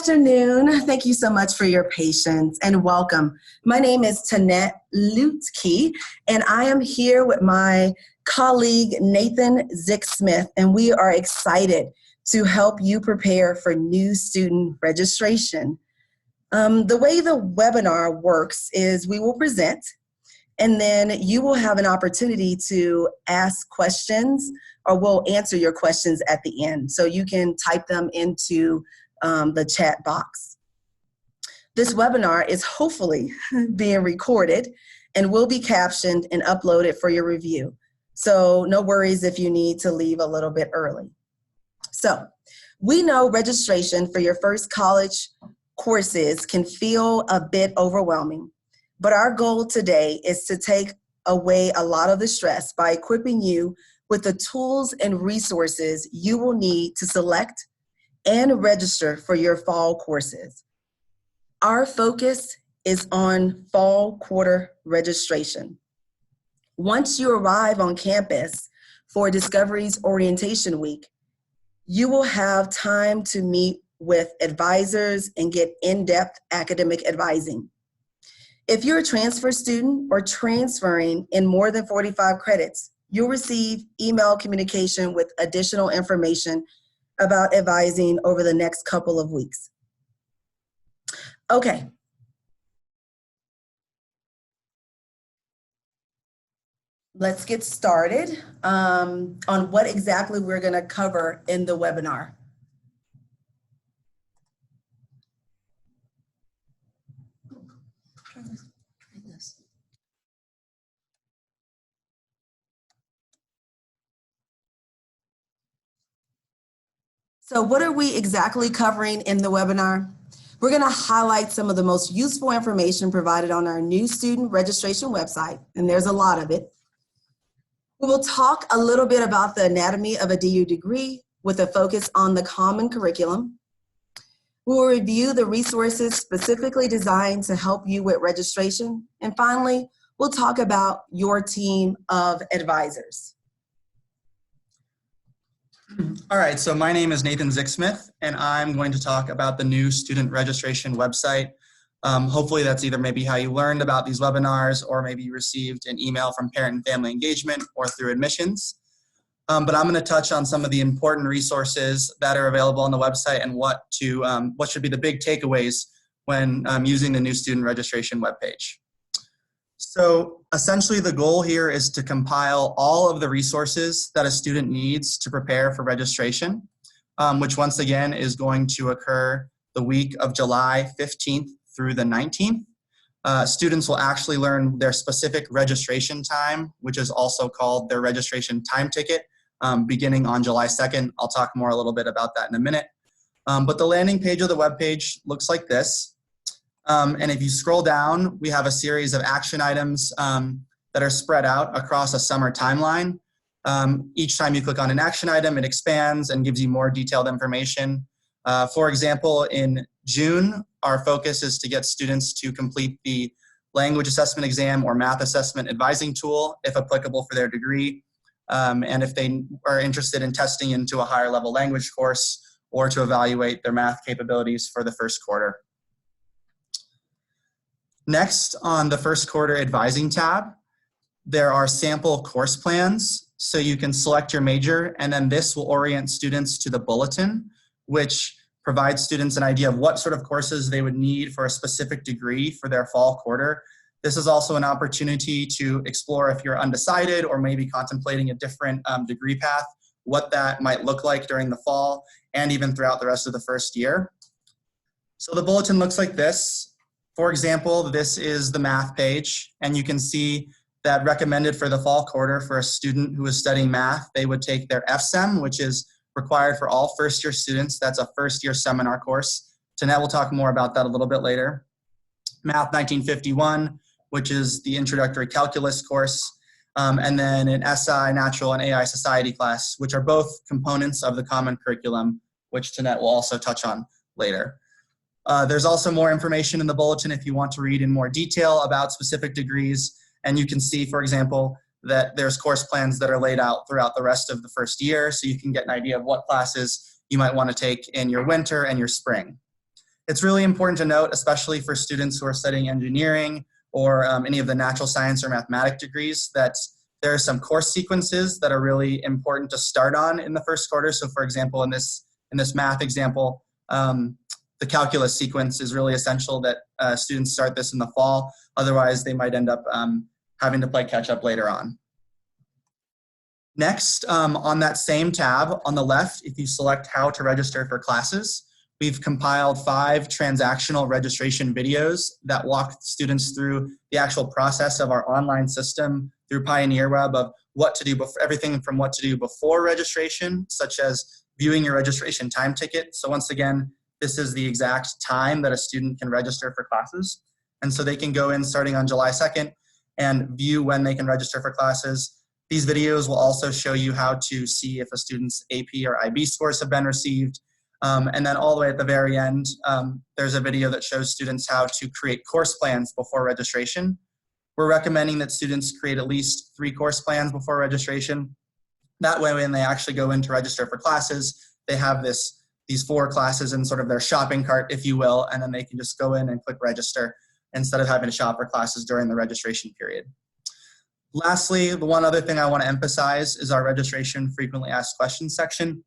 afternoon. Thank you so much for your patience and welcome. My name is Tanette Lutke, and I am here with my colleague Nathan Zick-Smith, and we are excited to help you prepare for new student registration. The way the webinar works is we will present, and then you will have an opportunity to ask questions, or we'll answer your questions at the end. So you can type them into the chat box. This webinar is hopefully being recorded and will be captioned and uploaded for your review. So no worries if you need to leave a little bit early. So we know registration for your first college courses can feel a bit overwhelming, but our goal today is to take away a lot of the stress by equipping you with the tools and resources you will need to select and register for your fall courses. Our focus is on fall quarter registration. Once you arrive on campus for Discovery's Orientation Week, you will have time to meet with advisors and get in-depth academic advising. If you're a transfer student or transferring in more than 45 credits, you'll receive email communication with additional information about advising over the next couple of weeks. Okay. Let's get started on what exactly we're going to cover in the webinar. So what are we exactly covering in the webinar? We're going to highlight some of the most useful information provided on our new student registration website, and there's a lot of it. We will talk a little bit about the anatomy of a DU degree with a focus on the common curriculum. We will review the resources specifically designed to help you with registration. And finally, we'll talk about your team of advisors. All right, so my name is Nathan Zick-Smith, and I'm going to talk about the new student registration website. Hopefully that's either maybe how you learned about these webinars, or maybe you received an email from Parent and Family Engagement or through admissions. But I'm going to touch on some of the important resources that are available on the website and what should be the big takeaways when using the new student registration webpage. So essentially the goal here is to compile all of the resources that a student needs to prepare for registration, which once again is going to occur the week of July 15th through the 19th. Students will actually learn their specific registration time, which is also called their registration time ticket, beginning on July 2nd. I'll talk more a little bit about that in a minute. But the landing page of the webpage looks like this. And if you scroll down, we have a series of action items that are spread out across a summer timeline. Each time you click on an action item, it expands and gives you more detailed information. For example, in June, our focus is to get students to complete the language assessment exam or math assessment advising tool, if applicable for their degree. And if they are interested in testing into a higher level language course or to evaluate their math capabilities for the first quarter. Next, on the first quarter advising tab, there are sample course plans. So you can select your major, and then this will orient students to the bulletin, which provides students an idea of what sort of courses they would need for a specific degree for their fall quarter. This is also an opportunity to explore if you're undecided or maybe contemplating a different degree path, what that might look like during the fall and even throughout the rest of the first year. So the bulletin looks like this. For example, this is the math page, and you can see that recommended for the fall quarter for a student who is studying math, they would take their FSEM, which is required for all first-year students. That's a first-year seminar course. Tanette will talk more about that a little bit later. Math 1951, which is the introductory calculus course, and then an SI, Natural, and AI Society class, which are both components of the common curriculum, which Tanette will also touch on later. There's also more information in the bulletin if you want to read in more detail about specific degrees. And you can see, for example, that there's course plans that are laid out throughout the rest of the first year, so you can get an idea of what classes you might want to take in your winter and your spring. It's really important to note, especially for students who are studying engineering or any of the natural science or mathematics degrees, that there are some course sequences that are really important to start on in the first quarter. So for example, in this math example, the calculus sequence is really essential that students start this in the fall. Otherwise, they might end up having to play catch up later on. Next, on that same tab on the left, if you select how to register for classes, we've compiled 5 transactional registration videos that walk students through the actual process of our online system through Pioneer Web of what to do, everything from what to do before registration, such as viewing your registration time ticket. So once again, this is the exact time that a student can register for classes. And so they can go in starting on July 2nd and view when they can register for classes. These videos will also show you how to see if a student's AP or IB scores have been received. And then all the way at the very end, there's a video that shows students how to create course plans before registration. We're recommending that students create at least 3 course plans before registration. That way, when they actually go in to register for classes, they have these 4 classes in sort of their shopping cart, if you will, and then they can just go in and click register instead of having to shop for classes during the registration period. Lastly, the one other thing I want to emphasize is our registration frequently asked questions section.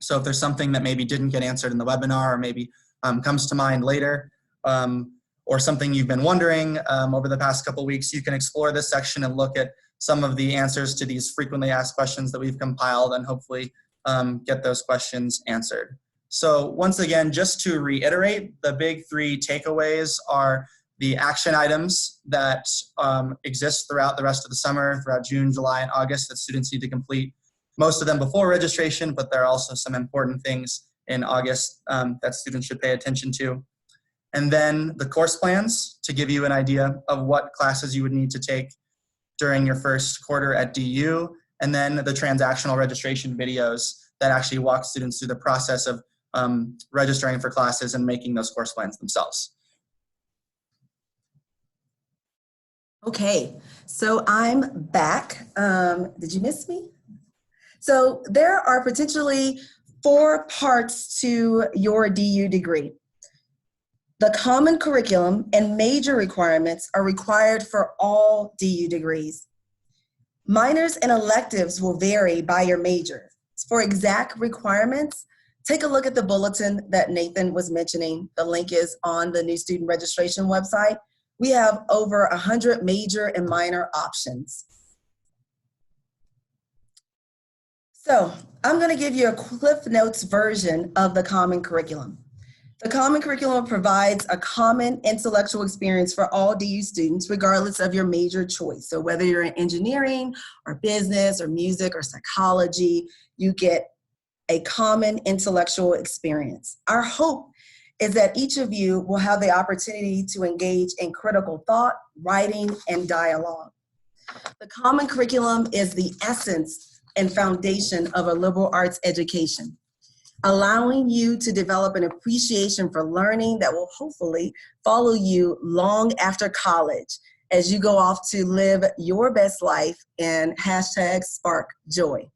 So if there's something that maybe didn't get answered in the webinar or maybe comes to mind later, or something you've been wondering over the past couple weeks, you can explore this section and look at some of the answers to these frequently asked questions that we've compiled and hopefully get those questions answered. So once again, just to reiterate, the big 3 takeaways are the action items that exist throughout the rest of the summer, throughout June, July, and August that students need to complete. Most of them before registration, but there are also some important things in August that students should pay attention to. And then the course plans to give you an idea of what classes you would need to take during your first quarter at DU, and then the transactional registration videos that actually walk students through the process of registering for classes and making those course plans themselves. Okay, so I'm back. Did you miss me? So there are potentially 4 parts to your DU degree. The common curriculum and major requirements are required for all DU degrees. Minors and electives will vary by your major. For exact requirements, take a look at the bulletin that Nathan was mentioning. The link is on the new student registration website. We have over 100 major and minor options. So I'm going to give you a Cliff Notes version of the common curriculum. The common curriculum provides a common intellectual experience for all DU students, regardless of your major choice. So whether you're in engineering or business or music or psychology, you get a common intellectual experience. Our hope is that each of you will have the opportunity to engage in critical thought, writing, and dialogue. The common curriculum is the essence and foundation of a liberal arts education, allowing you to develop an appreciation for learning that will hopefully follow you long after college as you go off to live your best life and #SparkJoy.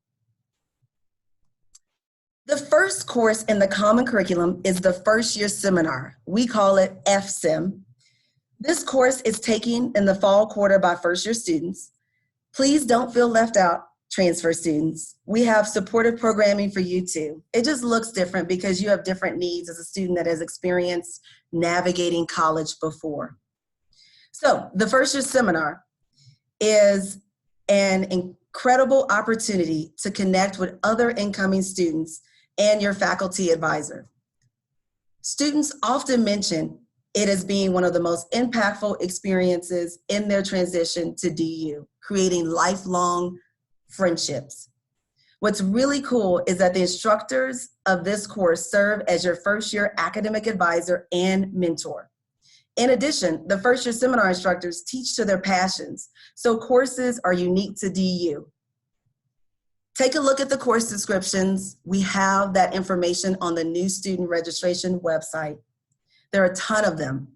The first course in the common curriculum is the first year seminar. We call it FSIM. This course is taken in the fall quarter by first year students. Please don't feel left out, transfer students. We have supportive programming for you too. It just looks different because you have different needs as a student that has experienced navigating college before. So the first year seminar is an incredible opportunity to connect with other incoming students and your faculty advisor. Students often mention it as being one of the most impactful experiences in their transition to DU, creating lifelong friendships. What's really cool is that the instructors of this course serve as your first year academic advisor and mentor. In addition, the first year seminar instructors teach to their passions, so courses are unique to DU. Take a look at the course descriptions. We have that information on the new student registration website. There are a ton of them.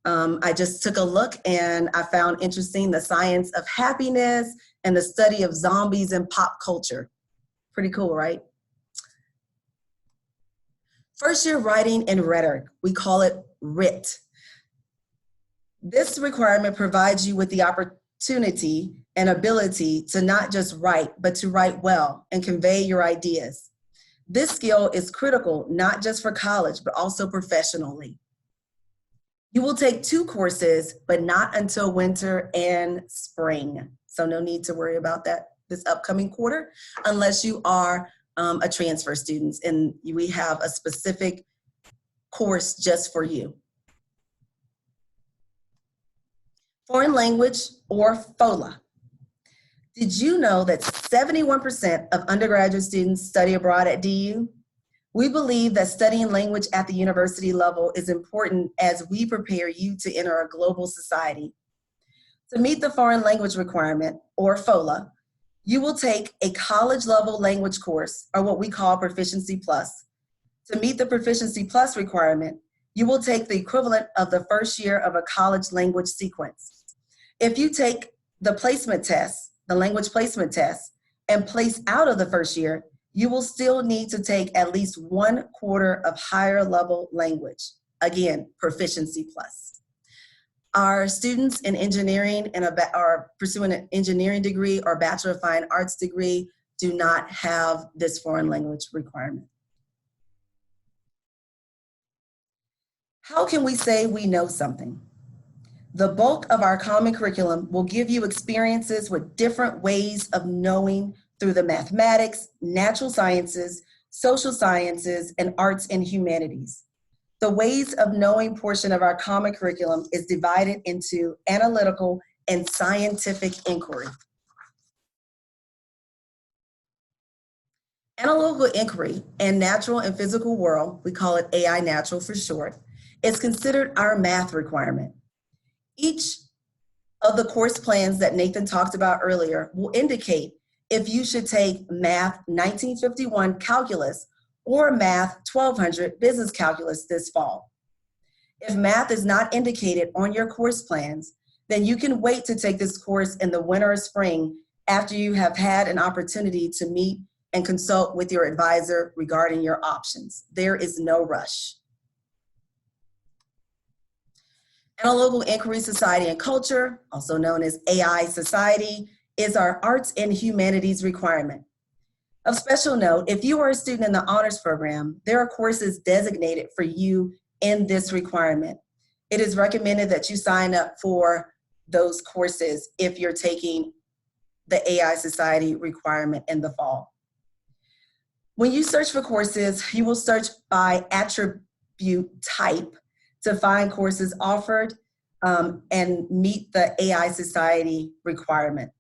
I just took a look and I found interesting the science of happiness and the study of zombies and pop culture. Pretty cool, right? First year writing and rhetoric, we call it RIT. This requirement provides you with the opportunity and ability to not just write, but to write well and convey your ideas. This skill is critical not just for college, but also professionally. You will take 2 courses, but not until winter and spring. So no need to worry about that this upcoming quarter, unless you are a transfer student and we have a specific course just for you. Foreign language, or FOLA. Did you know that 71% of undergraduate students study abroad at DU? We believe that studying language at the university level is important as we prepare you to enter a global society. To meet the foreign language requirement, or FOLA, you will take a college-level language course, or what we call Proficiency Plus. To meet the Proficiency Plus requirement, you will take the equivalent of the first year of a college language sequence. If you take the placement test, the language placement test, and place out of the first year, you will still need to take at least 1/4 of higher level language. Again, Proficiency Plus. Our students in engineering and are pursuing an engineering degree or Bachelor of Fine Arts degree do not have this foreign language requirement. How can we say we know something? The bulk of our common curriculum will give you experiences with different ways of knowing through the mathematics, natural sciences, social sciences, and arts and humanities. The ways of knowing portion of our common curriculum is divided into analytical and scientific inquiry. Analytical inquiry and natural and physical world, we call it AI Natural for short, is considered our math requirement. Each of the course plans that Nathan talked about earlier will indicate if you should take Math 1951 Calculus or Math 1200 Business Calculus this fall. If math is not indicated on your course plans, then you can wait to take this course in the winter or spring after you have had an opportunity to meet and consult with your advisor regarding your options. There is no rush. Analytical Inquiry Society and Culture, also known as AI Society, is our arts and humanities requirement. Of special note, if you are a student in the honors program, there are courses designated for you in this requirement. It is recommended that you sign up for those courses if you're taking the AI Society requirement in the fall. When you search for courses, you will search by attribute type to find courses offered and meet the AI Society requirement.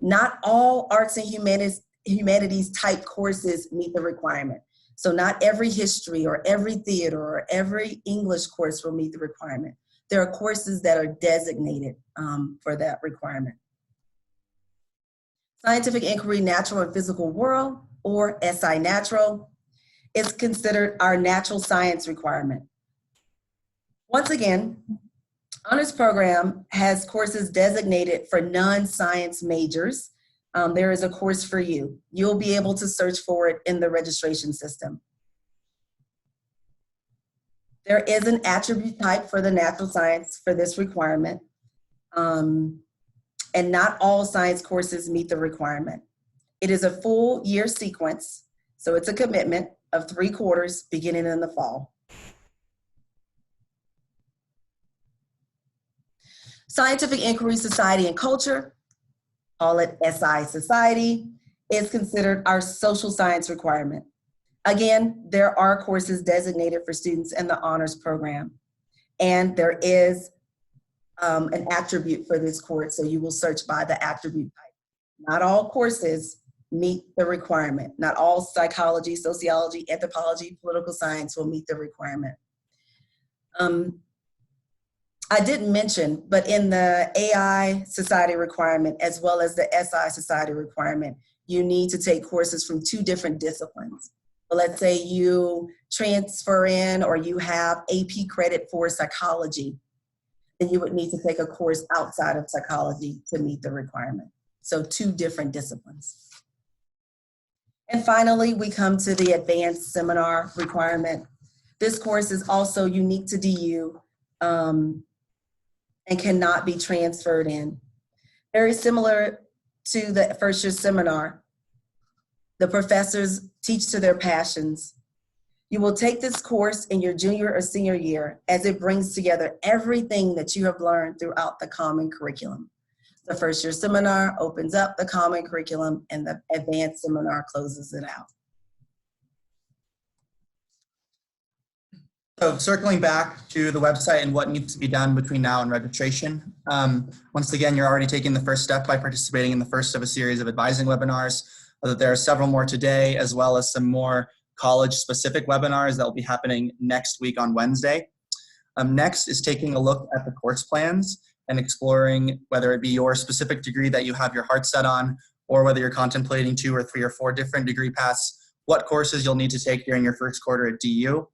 Not all arts and humanities type courses meet the requirement. So not every history or every theater or every English course will meet the requirement. There are courses that are designated for that requirement. Scientific Inquiry, Natural and Physical World, or SI Natural, is considered our natural science requirement. Once again, honors program has courses designated for non-science majors. There is a course for you. You'll be able to search for it in the registration system. There is an attribute type for the natural science for this requirement. And not all science courses meet the requirement. It is a full year sequence, so it's a commitment of 3 quarters beginning in the fall. Scientific Inquiry Society and Culture, call it SI Society, is considered our social science requirement. Again, there are courses designated for students in the honors program, and there is an attribute for this course, so you will search by the attribute type. Not all courses meet the requirement. Not all psychology, sociology, anthropology, political science will meet the requirement. I didn't mention, but in the AI Society requirement, as well as the SI Society requirement, you need to take courses from 2 different disciplines. So let's say you transfer in or you have AP credit for psychology, then you would need to take a course outside of psychology to meet the requirement. So 2 different disciplines. And finally, we come to the advanced seminar requirement. This course is also unique to DU and cannot be transferred in. Very similar to the first year seminar, the professors teach to their passions. You will take this course in your junior or senior year as it brings together everything that you have learned throughout the common curriculum. The first year seminar opens up the common curriculum and the advanced seminar closes it out. So circling back to the website and what needs to be done between now and registration. Once again, you're already taking the first step by participating in the first of a series of advising webinars. There are several more today, as well as some more college-specific webinars that will be happening next week on Wednesday. Next is taking a look at the course plans and exploring whether it be your specific degree that you have your heart set on, or whether you're contemplating 2 or 3 or 4 different degree paths, what courses you'll need to take during your first quarter at DU.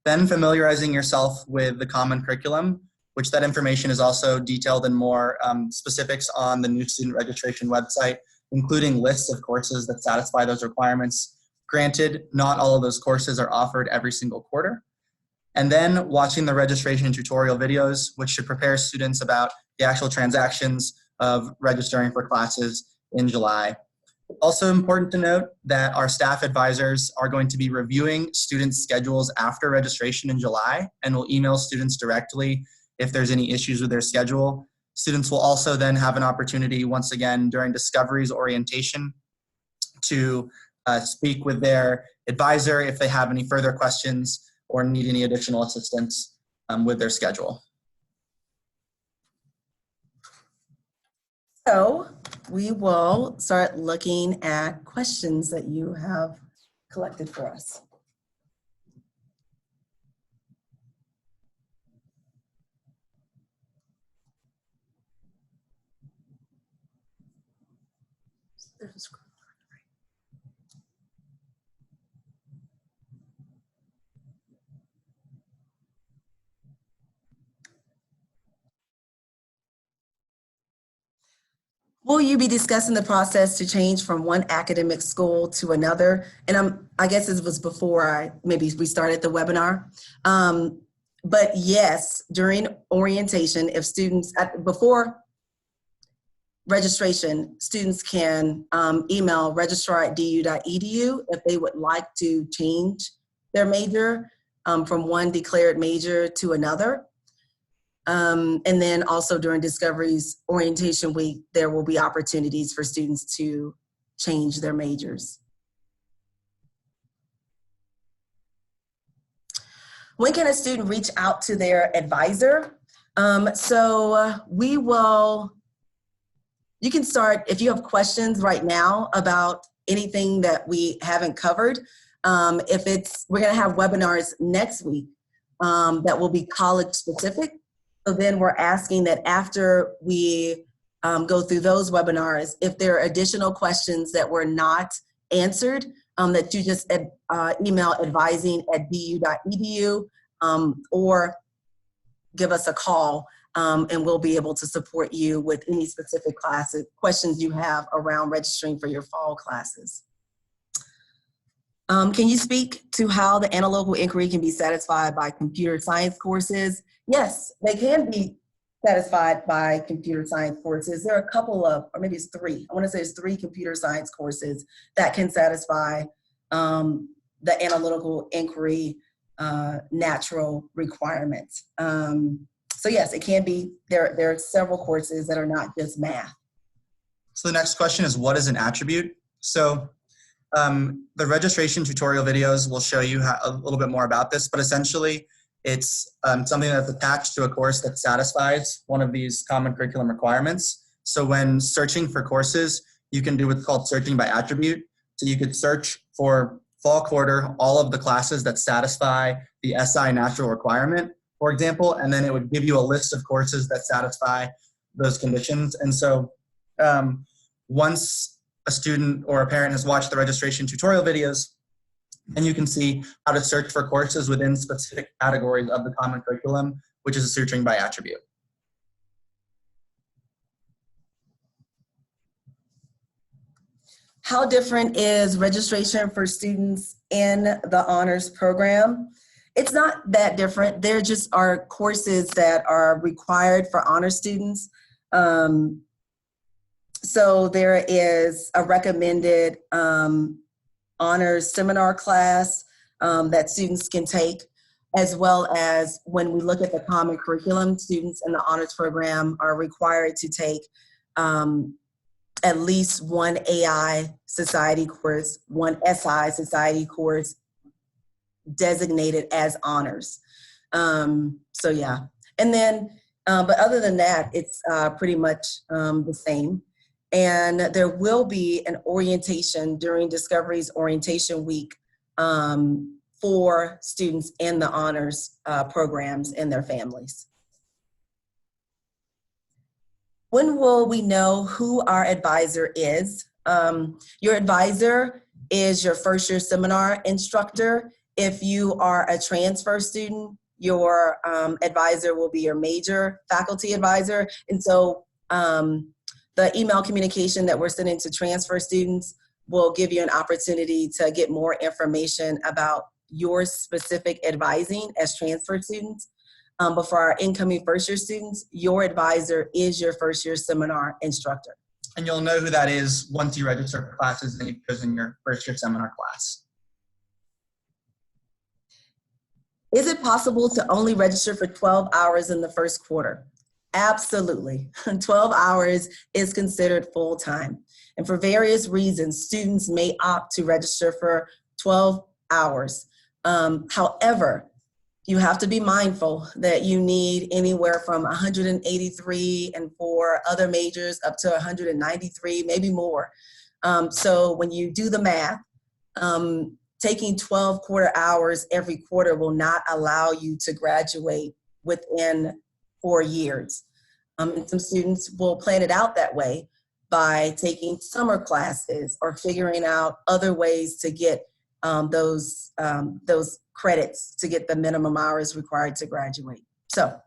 Then familiarizing yourself with the common curriculum, which that information is also detailed in more specifics on the new student registration website, including lists of courses that satisfy those requirements. Granted, not all of those courses are offered every single quarter. And then watching the registration tutorial videos, which should prepare students about the actual transactions of registering for classes in July. Also important to note that our staff advisors are going to be reviewing students' schedules after registration in July and will email students directly if there's any issues with their schedule. Students will also then have an opportunity once again during Discovery's orientation to speak with their advisor if they have any further questions or need any additional assistance with their schedule. So we will start looking at questions that you have collected for us. Will you be discussing the process to change from one academic school to another? And I guess this was before maybe we started the webinar. But yes, during orientation, if students, before registration, students can email registrar@du.edu if they would like to change their major from one declared major to another. And then also during Discovery's orientation week, there will be opportunities for students to change their majors. When can a student reach out to their advisor? You can start, if you have questions right now about anything that we haven't covered, we're gonna have webinars next week that will be college specific. So then we're asking that after we go through those webinars, if there are additional questions that were not answered, that you just email advising@du.edu or give us a call and we'll be able to support you with any specific questions you have around registering for your fall classes. Can you speak to how the analytical inquiry can be satisfied by computer science courses? Yes, they can be satisfied by computer science courses. There are a couple of, or maybe it's 3. I want to say it's 3 computer science courses that can satisfy the analytical inquiry natural requirements. So yes, it can be, there are several courses that are not just math. So the next question is, what is an attribute? So the registration tutorial videos will show you a little bit more about this, but essentially it's something that's attached to a course that satisfies one of these common curriculum requirements. So when searching for courses, you can do what's called searching by attribute. So you could search for fall quarter, all of the classes that satisfy the SI natural requirement, for example, and then it would give you a list of courses that satisfy those conditions. And so once a student or a parent has watched the registration tutorial videos, then you can see how to search for courses within specific categories of the common curriculum, which is searching by attribute. How different is registration for students in the honors program? It's not that different. There just are courses that are required for honor students. So there is a recommended honors seminar class that students can take, as well as when we look at the common curriculum, students in the honors program are required to take at least one AI society course, one SI society course designated as honors. So yeah, and then, but other than that, it's pretty much the same. And there will be an orientation during Discovery's Orientation Week for students in the honors programs and their families. When will we know who our advisor is? Your advisor is your first year seminar instructor. If you are a transfer student, your advisor will be your major faculty advisor. And so the email communication that we're sending to transfer students will give you an opportunity to get more information about your specific advising as transfer students. But for our incoming first year students, your advisor is your first year seminar instructor. And you'll know who that is once you register for classes and you've chosen your first year seminar class. Is it possible to only register for 12 hours in the first quarter? Absolutely. 12 hours is considered full time. And for various reasons, students may opt to register for 12 hours. However, you have to be mindful that you need anywhere from 183 and for other majors up to 193, maybe more. So when you do the math, taking 12 quarter hours every quarter will not allow you to graduate within 4 years. And some students will plan it out that way by taking summer classes or figuring out other ways to get those credits to get the minimum hours required to graduate. So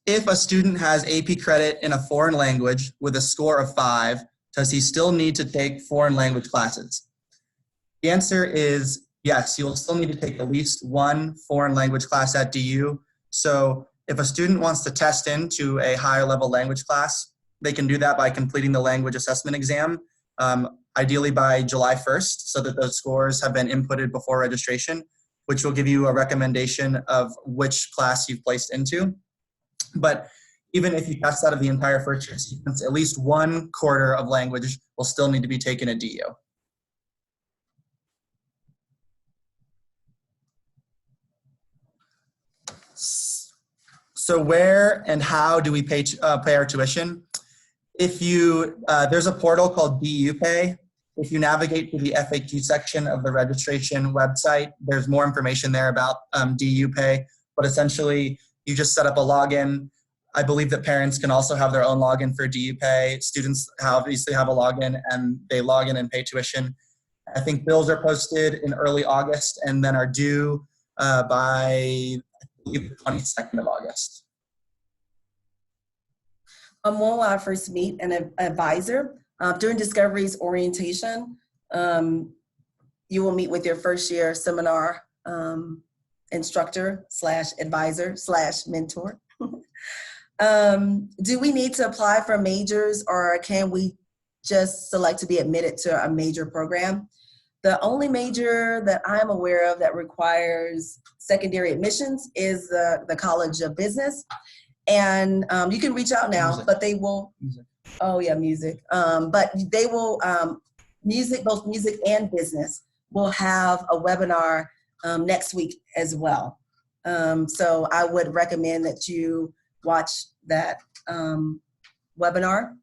if a student has AP credit in a foreign language with a score of 5, does he still need to take foreign language classes? The answer is yes, you will still need to take at least one foreign language class at DU. So if a student wants to test into a higher level language class, they can do that by completing the language assessment exam, ideally by July 1st, so that those scores have been inputted before registration, which will give you a recommendation of which class you've placed into. But even if you test out of the entire first year sequence, at least one quarter of language will still need to be taken at DU. So where and how do we pay our tuition? If you, there's a portal called DU Pay. If you navigate to the FAQ section of the registration website, there's more information there about DU Pay. But essentially, you just set up a login. I believe that parents can also have their own login for DU Pay. Students obviously have a login and they log in and pay tuition. I think bills are posted in early August and then are due by the 22nd of August. When will I first meet an advisor? During Discovery's orientation, you will meet with your first year seminar instructor / advisor / mentor. Do we need to apply for majors or can we just select to be admitted to a major program? The only major that I'm aware of that requires secondary admissions is the College of Business. And you can reach out now, music. But they will, music. Oh yeah, music. But they will, both music and business will have a webinar next week as well. So I would recommend that you watch that webinar.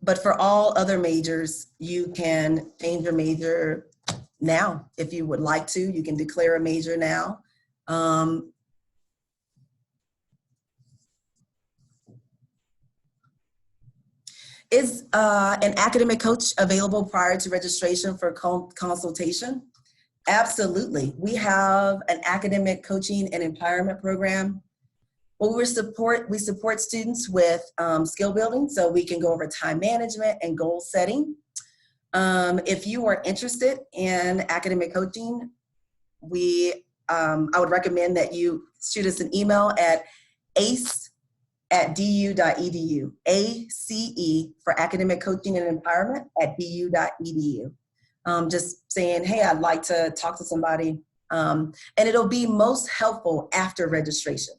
But for all other majors, you can change your major now. If you would like to, you can declare a major now. Is an academic coach available prior to registration for consultation? Absolutely. We have an academic coaching and empowerment program Well, we support students with skill building, so we can go over time management and goal setting. If you are interested in academic coaching, I would recommend that you shoot us an email at ace@du.edu, ACE for academic coaching and empowerment at du.edu. Just saying, hey, I'd like to talk to somebody. And it'll be most helpful after registration.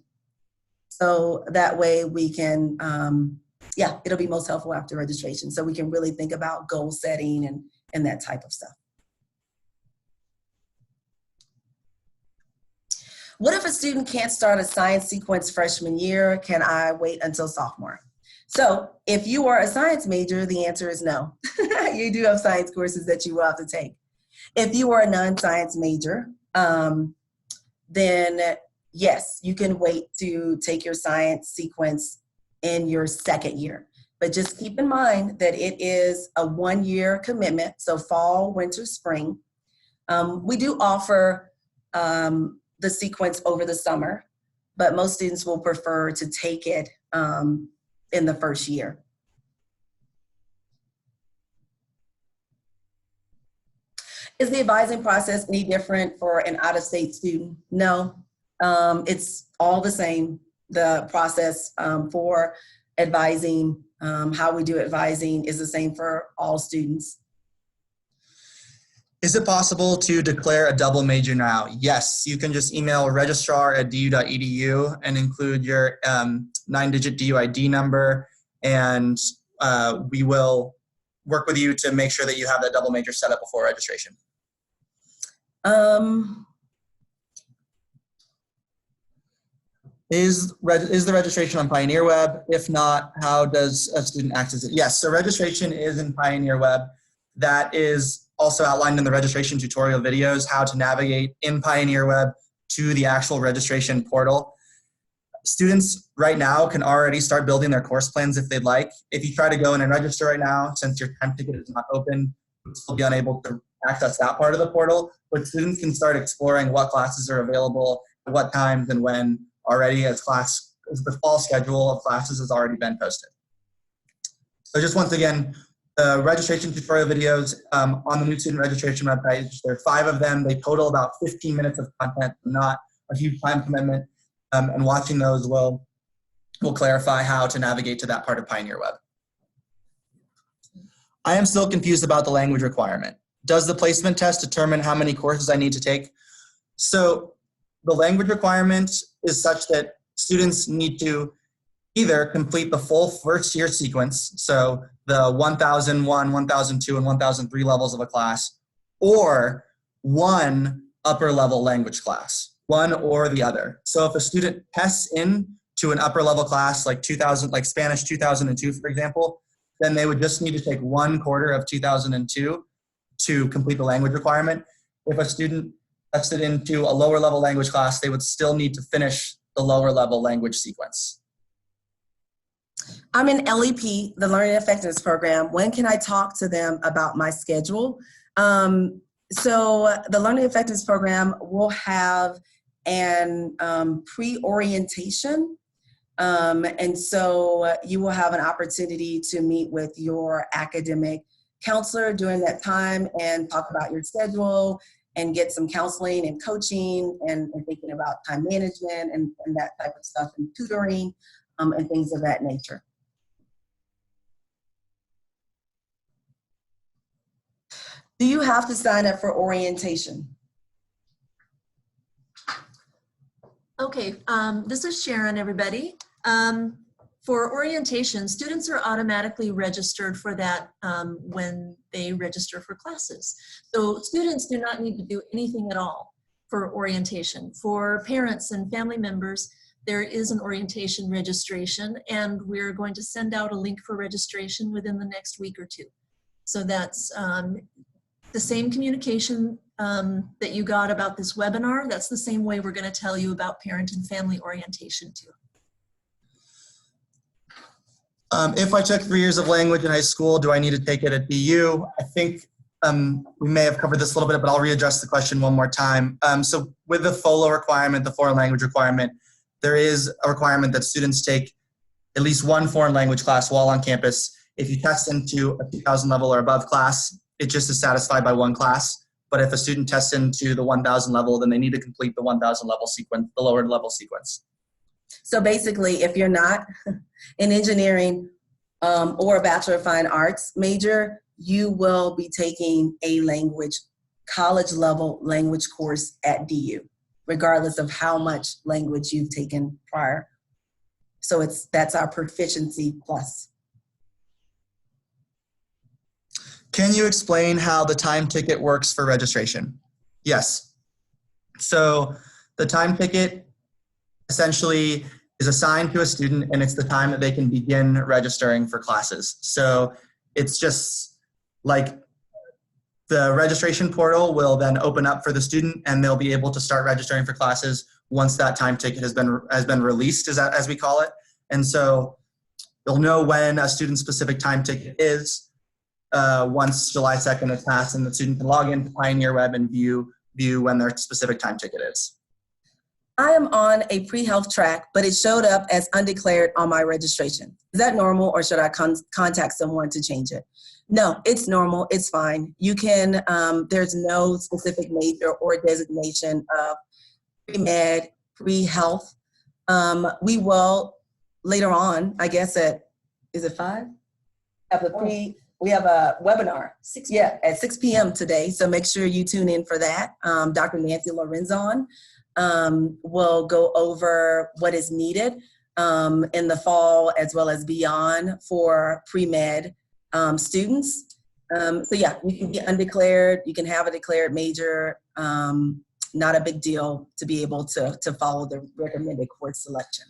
So that way we can, it'll be most helpful after registration. So we can really think about goal setting and that type of stuff. What if a student can't start a science sequence freshman year? Can I wait until sophomore? So if you are a science major, the answer is no. You do have science courses that you will have to take. If you are a non-science major, then yes, you can wait to take your science sequence in your second year. But just keep in mind that it is a 1-year commitment, so fall, winter, spring. We do offer the sequence over the summer, but most students will prefer to take it in the first year. Is the advising process any different for an out-of-state student? No, it's all the same. The process for advising, how we do advising is the same for all students. Is it possible to declare a double major now? Yes, you can just email registrar@du.edu and include your 9-digit DUID number, and we will work with you to make sure that you have that double major set up before registration. Is the registration on Pioneer Web? If not, how does a student access it? Yes, so registration is in Pioneer Web. That is also outlined in the registration tutorial videos, how to navigate in Pioneer Web to the actual registration portal. Students right now can already start building their course plans if they'd like. If you try to go in and register right now, since your time ticket is not open, you'll still be unable to access that part of the portal, but students can start exploring what classes are available, at what times and when already, as the fall schedule of classes has already been posted. So just once again, the registration tutorial videos on the new student registration webpage, there are 5 of them. They total about 15 minutes of content, not a huge time commitment. And watching those will clarify how to navigate to that part of Pioneer Web. I am still confused about the language requirement. Does the placement test determine how many courses I need to take? So the language requirement is such that students need to either complete the full first year sequence, so the 1001, 1002, and 1003 levels of a class, or one upper level language class, one or the other. So if a student tests in to an upper level class like Spanish 2002, for example, then they would just need to take 1 quarter of 2002 to complete the language requirement. If a student tested into a lower level language class, they would still need to finish the lower level language sequence. I'm in LEP, the Learning Effectiveness Program. When can I talk to them about my schedule? So the Learning Effectiveness Program will have an pre-orientation. And so you will have an opportunity to meet with your academic counselor during that time and talk about your schedule and get some counseling and coaching and thinking about time management and that type of stuff, and tutoring and things of that nature. Do you have to sign up for orientation? Okay, this is Sharon, everybody. For orientation, students are automatically registered for that when they register for classes. So students do not need to do anything at all for orientation. For parents and family members, there is an orientation registration, and we're going to send out a link for registration within the next week or 2. So that's the same communication that you got about this webinar. That's the same way we're going to tell you about parent and family orientation too. If I took 3 years of language in high school, do I need to take it at BU? I think we may have covered this a little bit, but I'll readdress the question one more time. So with the FOLO requirement, the foreign language requirement, there is a requirement that students take at least one foreign language class while on campus. If you test into a 2000 level or above class, it just is satisfied by one class. But if a student tests into the 1000 level, then they need to complete the 1000 level sequence, the lower level sequence. So basically, if you're not in engineering or a Bachelor of Fine Arts major, you will be taking a college level language course at DU, regardless of how much language you've taken prior. So that's our proficiency plus. Can you explain how the time ticket works for registration? Yes. So the time ticket essentially is assigned to a student, and it's the time that they can begin registering for classes. So it's just like the registration portal will then open up for the student, and they'll be able to start registering for classes once that time ticket has been released, as we call it. And so they'll know when a student-specific time ticket is once July 2nd has passed, and the student can log into Pioneer Web and view when their specific time ticket is. I am on a pre-health track, but it showed up as undeclared on my registration. Is that normal, or should I contact someone to change it? No, it's normal. It's fine. You can, there's no specific major or designation of pre-med, pre-health. We will later on, I guess is it 5? We have a webinar at 6 p.m. today, so make sure you tune in for that. Dr. Nancy Lorenzon will go over what is needed in the fall as well as beyond for pre-med students. So yeah, you can get undeclared, you can have a declared major, not a big deal to be able to follow the recommended course selection.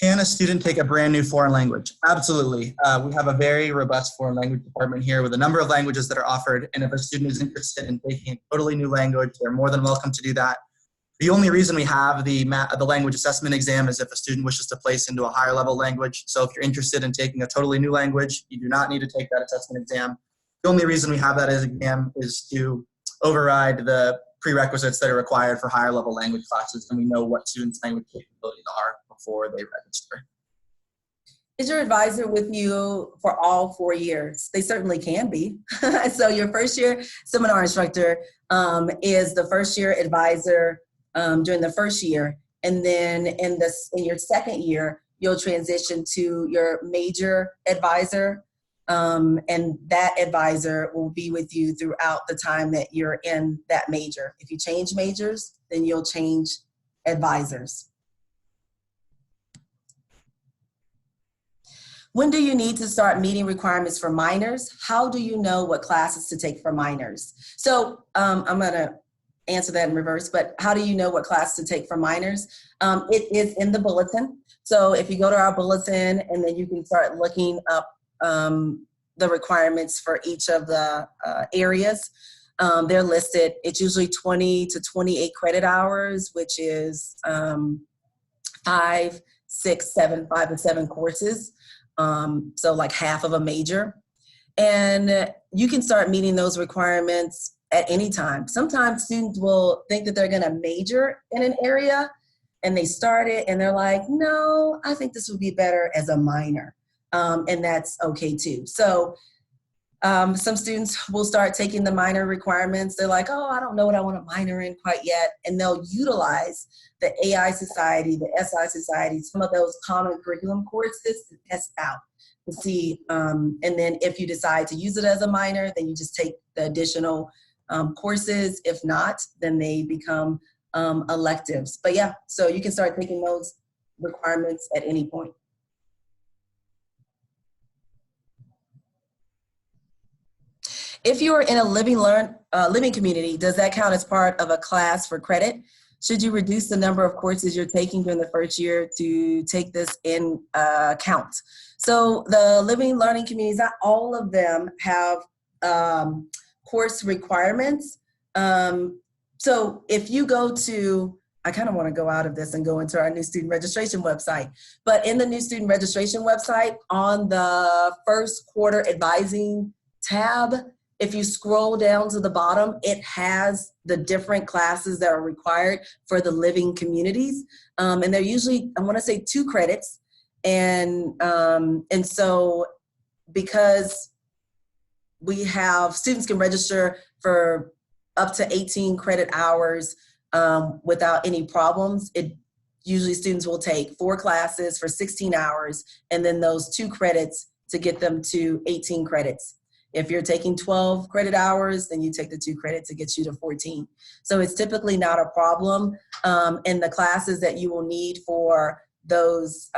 Can a student take a brand new foreign language? Absolutely. We have a very robust foreign language department here with a number of languages that are offered. And if a student is interested in taking a totally new language, they're more than welcome to do that. The only reason we have the language assessment exam is if a student wishes to place into a higher level language. So if you're interested in taking a totally new language, you do not need to take that assessment exam. The only reason we have that as exam is to override the prerequisites that are required for higher level language classes, and we know what students' language capabilities are before they register. Is your advisor with you for all 4 years? They certainly can be. So your first year seminar instructor is the first year advisor during the first year, and then in your second year, you'll transition to your major advisor, and that advisor will be with you throughout the time that you're in that major. If you change majors, then you'll change advisors. When do you need to start meeting requirements for minors? How do you know what classes to take for minors? So I'm going to answer that in reverse, but how do you know what class to take for minors? It is in the bulletin. So if you go to our bulletin, and then you can start looking up the requirements for each of the areas. They're listed. It's usually 20 to 28 credit hours, which is 5, 6, 7, 5 to 7 courses. So like half of a major. And you can start meeting those requirements at any time. Sometimes students will think that they're going to major in an area, and they start it and they're like, no, I think this would be better as a minor. And that's okay too. So some students will start taking the minor requirements. They're like, oh, I don't know what I want to minor in quite yet. And they'll utilize the AI Society, the SI Society, some of those common curriculum courses to test out to see. And then if you decide to use it as a minor, then you just take the additional courses. If not, then they become electives. But yeah, so you can start taking those requirements at any point. If you are in a living community, does that count as part of a class for credit? Should you reduce the number of courses you're taking during the first year to take this in account? So the living learning communities, not all of them have course requirements. So if you go to, I kind of want to go out of this and go into our new student registration website, but in the new student registration website, on the first quarter advising tab, if you scroll down to the bottom, it has the different classes that are required for the living communities. And they're usually, I want to say 2 credits. And so because we have, students can register for up to 18 credit hours without any problems. Usually students will take 4 classes for 16 hours and then those 2 credits to get them to 18 credits. If you're taking 12 credit hours, then you take the 2 credits to get you to 14. So it's typically not a problem. And the classes that you will need for those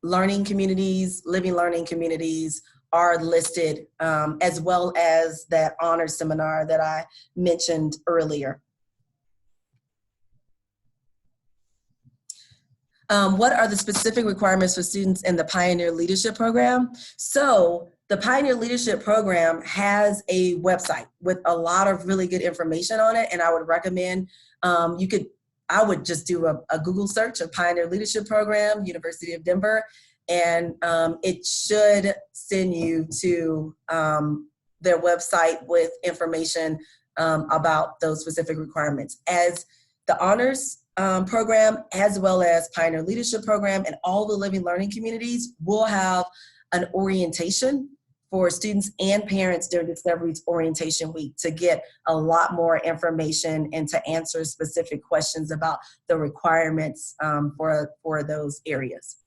learning communities, living learning communities, are listed, as well as that honors seminar that I mentioned earlier. What are the specific requirements for students in the Pioneer Leadership Program? So the Pioneer Leadership Program has a website with a lot of really good information on it, and I would recommend I would just do a Google search of Pioneer Leadership Program, University of Denver, and it should send you to their website with information about those specific requirements. As the honors program, as well as Pioneer Leadership Program, and all the living learning communities will have an orientation for students and parents during Discovery's Orientation Week to get a lot more information and to answer specific questions about the requirements for those areas.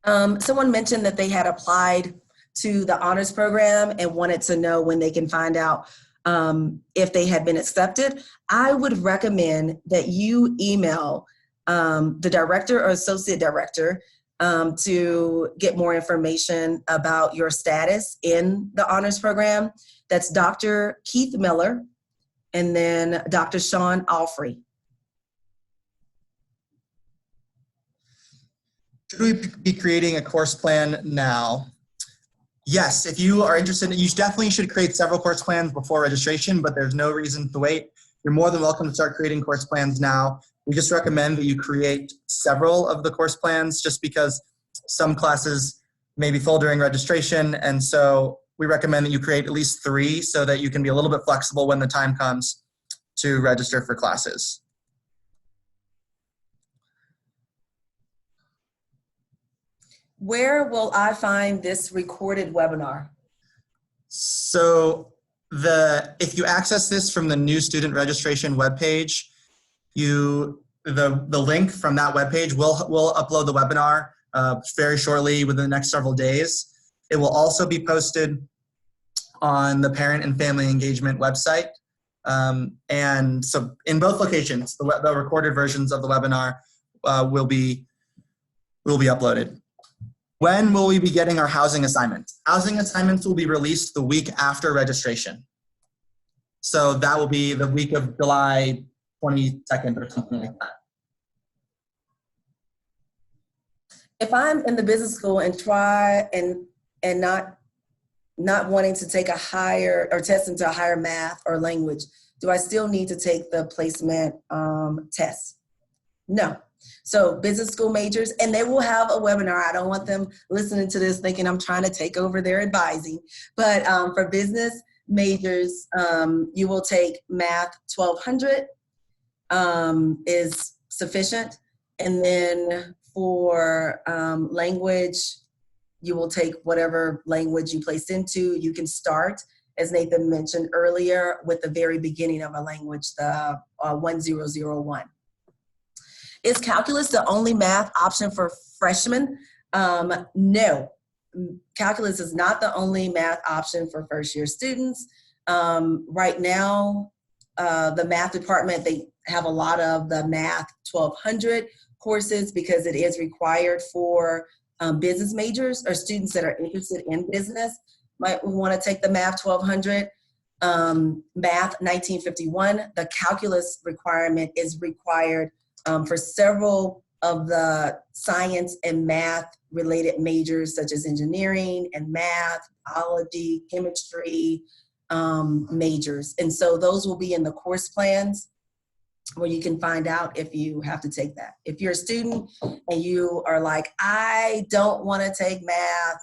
Someone mentioned that they had applied to the honors program and wanted to know when they can find out if they had been accepted. I would recommend that you email the director or associate director to get more information about your status in the honors program. That's Dr. Keith Miller and then Dr. Sean Alfrey. Should we be creating a course plan now? Yes, if you are interested, you definitely should create several course plans before registration, but there's no reason to wait. You're more than welcome to start creating course plans now. We just recommend that you create several of the course plans just because some classes may be full during registration, and so we recommend that you create at least 3 so that you can be a little bit flexible when the time comes to register for classes. Where will I find this recorded webinar? So if you access this from the new student registration webpage, the link from that webpage will upload the webinar very shortly within the next several days. It will also be posted on the Parent and Family Engagement website. And so in both locations, the recorded versions of the webinar will be uploaded. When will we be getting our housing assignments? Housing assignments will be released the week after registration. So that will be the week of July 22nd or something like that. If I'm in the business school and try and not wanting to take a higher or test into a higher math or language, do I still need to take the placement test? No. So business school majors, and they will have a webinar. I don't want them listening to this thinking I'm trying to take over their advising. But for business majors, you will take Math 1200 is sufficient. And then for language, you will take whatever language you place into. You can start, as Nathan mentioned earlier, with the very beginning of a language, the 1001. Is calculus the only math option for freshmen? No, calculus is not the only math option for first-year students. Right now, the math department, they have a lot of the Math 1200 courses because it is required for business majors or students that are interested in business. Might want to take the Math 1200. Math 1951, the calculus requirement is required for several of the science and math related majors such as engineering and math, biology, chemistry majors. And so those will be in the course plans. where you can find out if you have to take that. If you're a student and you are like, I don't want to take math,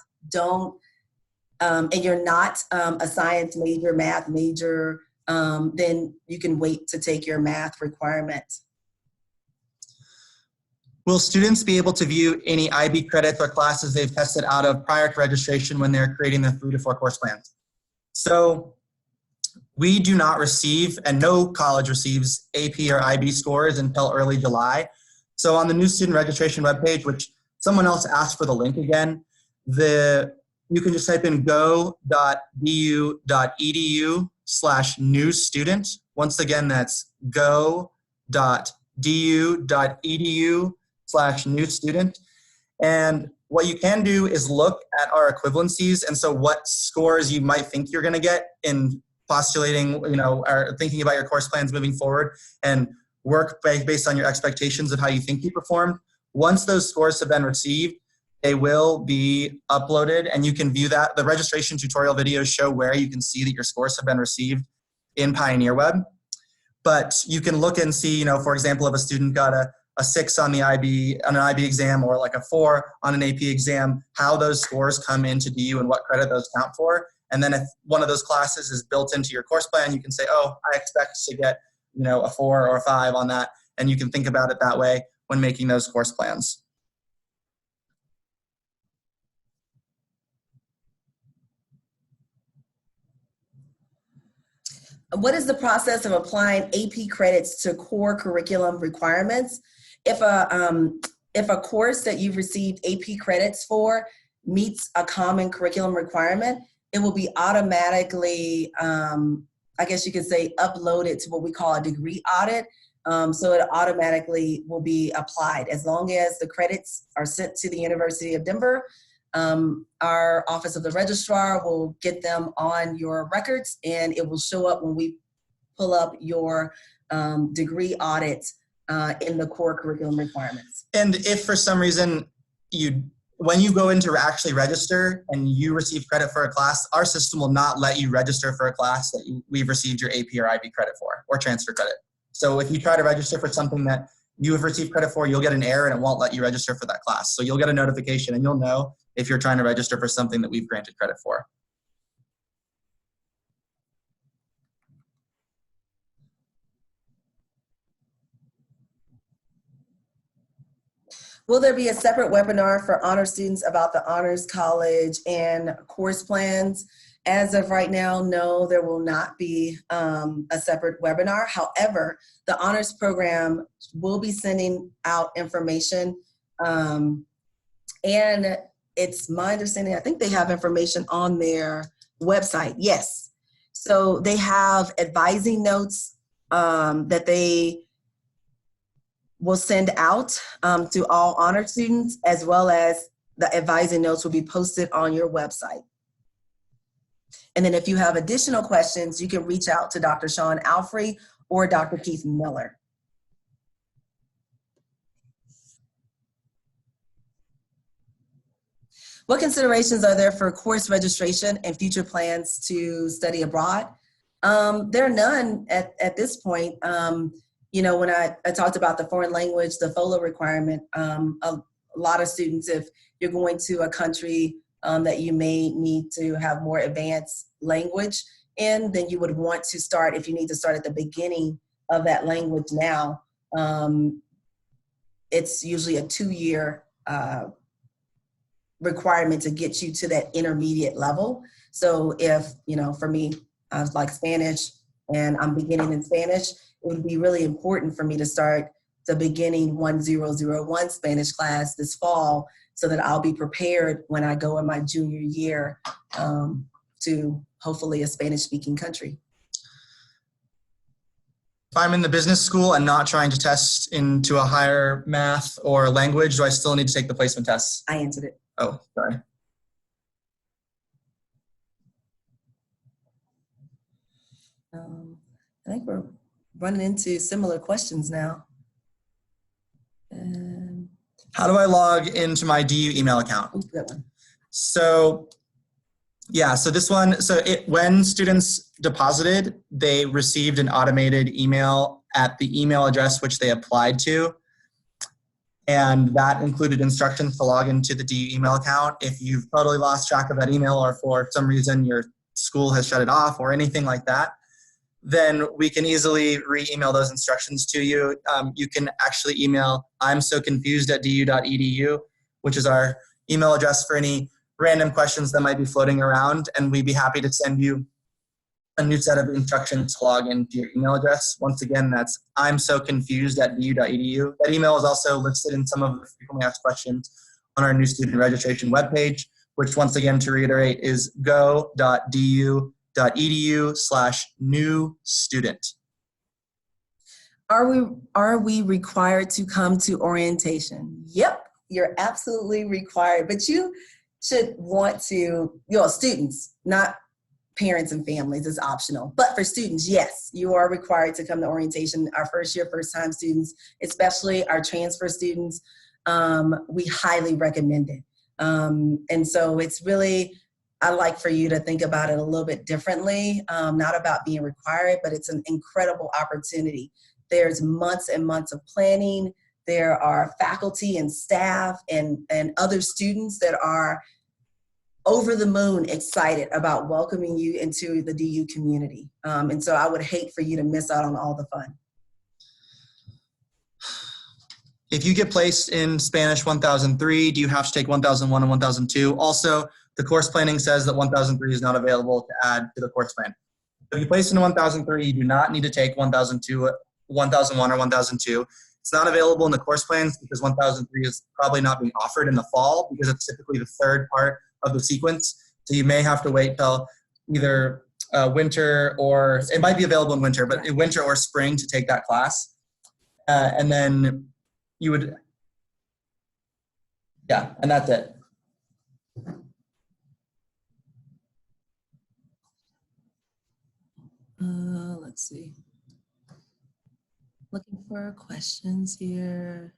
and you're not a science major, math major, then you can wait to take your math requirement. Will students be able to view any IB credits or classes they've tested out of prior to registration when they're creating their 3 to 4 course plans? So we do not receive, and no college receives, AP or IB scores until early July. So on the new student registration webpage, which someone else asked for the link again, you can just type in go.bu.edu/new student. Once again, that's go.du.edu/new student. And what you can do is look at our equivalencies, and so what scores you might think you're going to get in postulating, or thinking about your course plans moving forward, and work based on your expectations of how you think you performed. Once those scores have been received, they will be uploaded, and you can view that. The registration tutorial videos show where you can see that your scores have been received in Pioneer Web. But you can look and see, for example, if a student got a 6 on an IB exam, or like a 4 on an AP exam, how those scores come into DU and what credit those count for. And then if one of those classes is built into your course plan, you can say, oh, I expect to get, a 4 or a 5 on that. And you can think about it that way when making those course plans. What is the process of applying AP credits to core curriculum requirements? If a course that you've received AP credits for meets a common curriculum requirement, it will be automatically, I guess you could say, uploaded to what we call a degree audit. So it automatically will be applied as long as the credits are sent to the University of Denver. Our Office of the Registrar will get them on your records, and it will show up when we pull up your degree audit in the core curriculum requirements. And if for some reason when you go in to actually register and you receive credit for a class, our system will not let you register for a class that we've received your AP or IB credit for, or transfer credit. So if you try to register for something that you have received credit for, you'll get an error and it won't let you register for that class. So you'll get a notification and you'll know if you're trying to register for something that we've granted credit for. Will there be a separate webinar for honor students about the Honors College and course plans? As of right now, no, there will not be a separate webinar. However, the honors program will be sending out information, and it's my understanding, I think they have information on their website, yes. So they have advising notes that they will send out to all honor students, as well as the advising notes will be posted on your website. And then if you have additional questions, you can reach out to Dr. Sean Alfrey or Dr. Keith Miller. What considerations are there for course registration and future plans to study abroad? There are none at this point. When I talked about the foreign language, the FOLA requirement, a lot of students, if you're going to a country that you may need to have more advanced language in, then you would want to start, if you need to start at the beginning of that language now, it's usually a 2-year requirement to get you to that intermediate level. So if, for me, I was like Spanish and I'm beginning in Spanish, it would be really important for me to start the beginning 1001 Spanish class this fall, so that I'll be prepared when I go in my junior year to hopefully a Spanish-speaking country. If I'm in the business school and not trying to test into a higher math or language, do I still need to take the placement tests? I answered it. Oh, sorry. I think we're running into similar questions now. How do I log into my DU email account? Ooh, good one. So, yeah, so this one, when students deposited, they received an automated email at the email address which they applied to. And that included instructions to log into the DU email account. If you've totally lost track of that email or for some reason your school has shut it off or anything like that, then we can easily re-email those instructions to you. You can actually email imsoconfused@du.edu, which is our email address for any random questions that might be floating around, and we'd be happy to send you a new set of instructions to log into your email address. Once again, that's imsoconfused@du.edu. That email is also listed in some of the frequently asked questions on our new student registration webpage, which once again, to reiterate, is go.du.edu/new student. Are we required to come to orientation? Yep, you're absolutely required, but you should want to, students, not parents and families, is optional. But for students, yes, you are required to come to orientation. Our first year, first time students, especially our transfer students, we highly recommend it. And so it's really, I like for you to think about it a little bit differently, not about being required, but it's an incredible opportunity. There's months and months of planning. There are faculty and staff and other students that are over the moon excited about welcoming you into the DU community. And so I would hate for you to miss out on all the fun. If you get placed in Spanish 1003, do you have to take 1001 and 1002? Also, the course planning says that 1003 is not available to add to the course plan. If you place into 1003, you do not need to take 1002, 1001, or 1002. It's not available in the course plans because 1003 is probably not being offered in the fall because it's typically the third part of the sequence. So you may have to wait till either winter, or it might be available in winter, but in winter or spring to take that class. And then you would, and that's it. Let's see. Looking for questions here.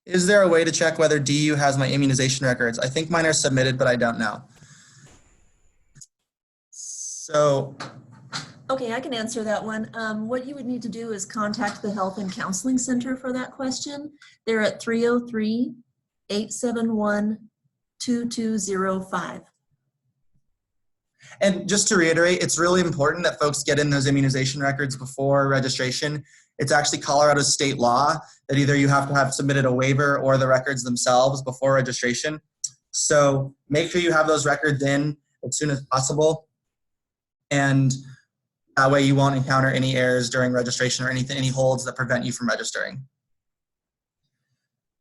Is there a way to check whether DU has my immunization records? I think mine are submitted, but I don't know. So. Okay, I can answer that one. What you would need to do is contact the Health and Counseling Center for that question. They're at 303-871-2205. And just to reiterate, it's really important that folks get in those immunization records before registration. It's actually Colorado state law that either you have to have submitted a waiver or the records themselves before registration. So make sure you have those records in as soon as possible. And that way you won't encounter any errors during registration or any holds that prevent you from registering.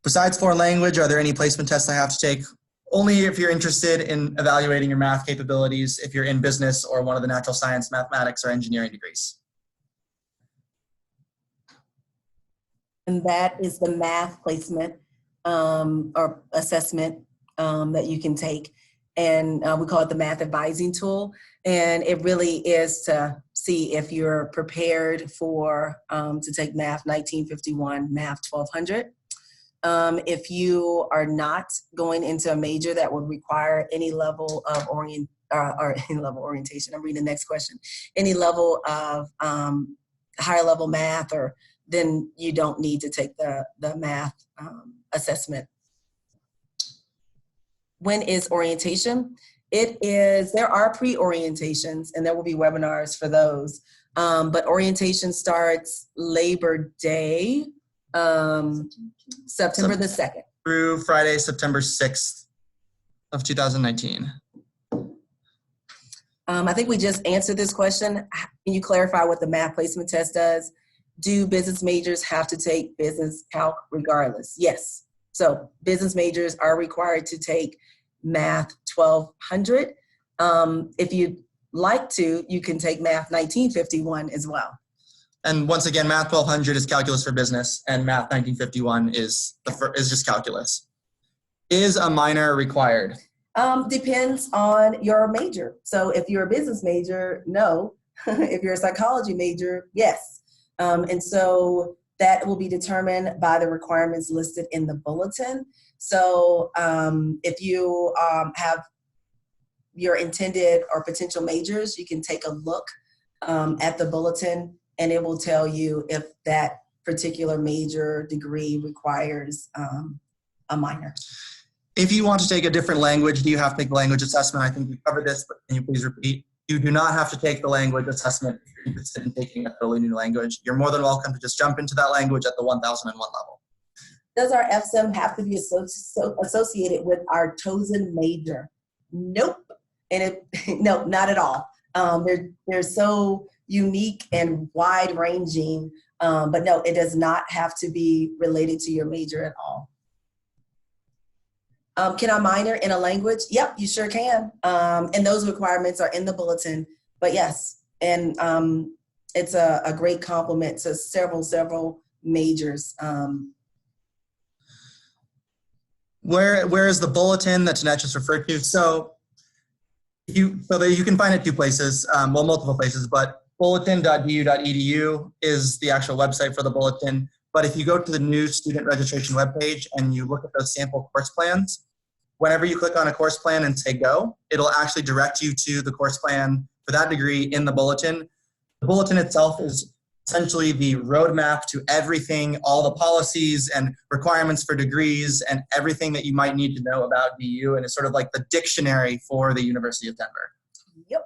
Besides foreign language, are there any placement tests I have to take? Only if you're interested in evaluating your math capabilities, if you're in business or one of the natural science, mathematics, or engineering degrees. And that is the math placement or assessment that you can take. And we call it the math advising tool. And it really is to see if you're prepared for to take math 1951, math 1200. If you are not going into a major that would require any level of orientation, I'm reading the next question, any level of higher level math, or then you don't need to take the math assessment. When is orientation? It is, there are pre-orientations and there will be webinars for those. But orientation starts Labor Day, September the 2nd. Through Friday, September 6th of 2019. I think we just answered this question. Can you clarify what the math placement test does? Do business majors have to take business calc regardless? Yes. So business majors are required to take math 1200. If you'd like to, you can take math 1951 as well. And once again, math 1200 is calculus for business, and math 1951 is just calculus. Is a minor required? Depends on your major. So if you're a business major, no. If you're a psychology major, yes. And so that will be determined by the requirements listed in the bulletin. So if you have your intended or potential majors, you can take a look at the bulletin, and it will tell you if that particular major degree requires a minor. If you want to take a different language, do you have to take the language assessment? I think we covered this, but can you please repeat? You do not have to take the language assessment if you're interested in taking a totally new language. You're more than welcome to just jump into that language at the 1001 level. Does our FSIM have to be associated with our chosen major? Nope. And no, not at all. They're so unique and wide ranging, but no, it does not have to be related to your major at all. Can I minor in a language? Yep, you sure can. And those requirements are in the bulletin, but yes, and it's a great complement to several majors. Where is the bulletin that Jeanette just referred to? So you can find it two places, well, multiple places, but bulletin.du.edu is the actual website for the bulletin. But if you go to the new student registration webpage and you look at those sample course plans, whenever you click on a course plan and say go, it'll actually direct you to the course plan for that degree in the bulletin. The bulletin itself is essentially the roadmap to everything, all the policies and requirements for degrees and everything that you might need to know about DU, and it's sort of like the dictionary for the University of Denver. Yep.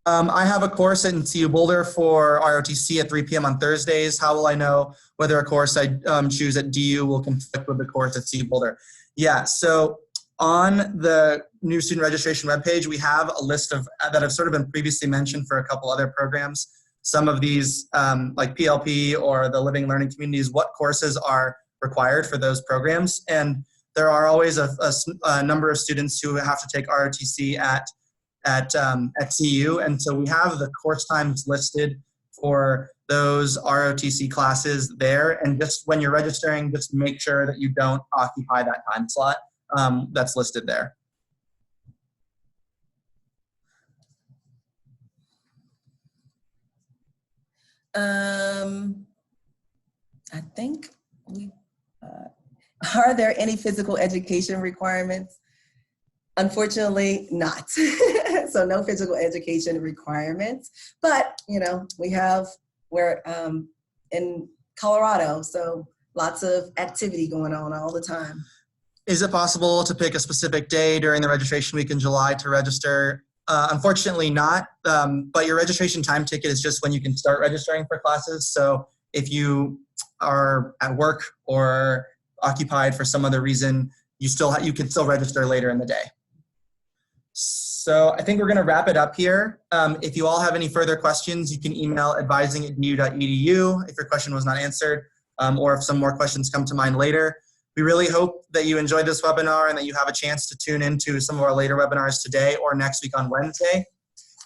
I have a course in CU Boulder for ROTC at 3 p.m. on Thursdays. How will I know whether a course I choose at DU will conflict with the course at CU Boulder? Yeah, so on the new student registration webpage, we have a list of that have sort of been previously mentioned for a couple other programs. Some of these, like PLP or the Living Learning Communities, what courses are required for those programs. And there are always a number of students who have to take ROTC at CU, and so we have the course times listed for those ROTC classes there, and just when you're registering, just make sure that you don't occupy that time slot that's listed there. I think are there any physical education requirements? Unfortunately, not. So no physical education requirements, but we're in Colorado, so lots of activity going on all the time. Is it possible to pick a specific day during the registration week in July to register? Unfortunately not, but your registration time ticket is just when you can start registering for classes. So if you are at work or occupied for some other reason, you can still register later in the day. So I think we're going to wrap it up here. If you all have any further questions, you can email advising@du.edu if your question was not answered, or if some more questions come to mind later. We really hope that you enjoyed this webinar and that you have a chance to tune into some of our later webinars today or next week on Wednesday.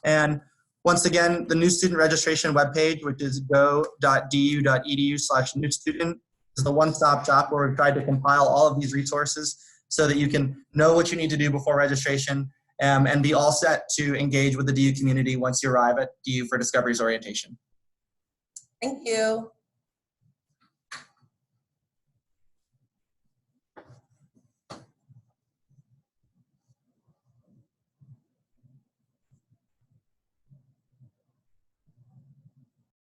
And once again, the new student registration webpage, which is go.du.edu/newstudent, is the one-stop shop where we've tried to compile all of these resources so that you can know what you need to do before registration and be all set to engage with the DU community once you arrive at DU for Discovery's orientation. Thank you.